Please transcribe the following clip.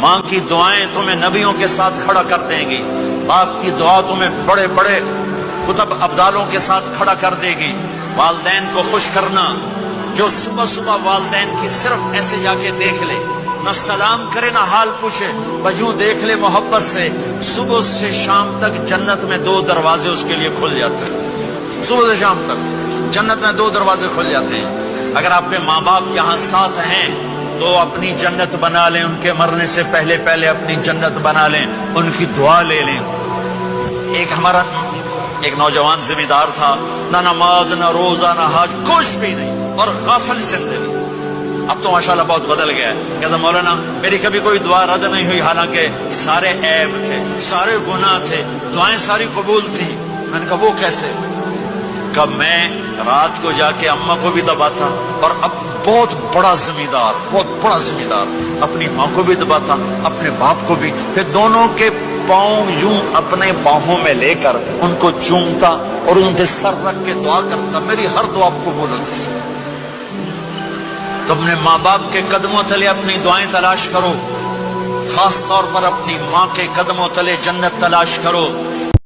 ماں کی دعائیں تمہیں نبیوں کے ساتھ کھڑا کر دیں گی، باپ کی دعا تمہیں بڑے بڑے کتب ابدالوں کے ساتھ کھڑا کر دے گی۔ والدین کو خوش کرنا، جو صبح صبح والدین کی صرف ایسے جا کے دیکھ لے، نہ سلام کرے نہ حال پوچھے، بس یوں دیکھ لے محبت سے، صبح سے شام تک جنت میں 2 دروازے اس کے لیے کھل جاتے ہیں۔ صبح سے شام تک جنت میں 2 دروازے کھل جاتے ہیں۔ اگر آپ کے ماں باپ یہاں ساتھ ہیں تو اپنی جنت بنا لیں، ان کے مرنے سے پہلے پہلے اپنی جنت بنا لیں، ان کی دعا لے لیں۔ ہمارا ایک نوجوان ذمہ دار تھا، نہ نماز نہ روزہ نہ حج، کچھ بھی نہیں، اور غافل زندگی۔ اب تو ماشاءاللہ بہت بدل گیا ہے۔ کہتا مولانا میری کبھی کوئی دعا رد نہیں ہوئی، حالانکہ سارے عیب تھے، سارے گناہ تھے، دعائیں ساری قبول تھی۔ میں نے کہا وہ کیسے؟ کہ میں رات کو جا کے اماں کو بھی دباتا، اور اب بہت بڑا ذمہ دار اپنی ماں کو بھی دباتا، اپنے باپ کو بھی، پھر دونوں کے پاؤں یوں اپنے باہوں میں لے کر ان کو چومتا اور ان پہ سر رکھ کے دعا کرتا، میری ہر دعا قبول ہوتی تھی۔ تم نے ماں باپ کے قدموں تلے اپنی دعائیں تلاش کرو، خاص طور پر اپنی ماں کے قدموں تلے جنت تلاش کرو۔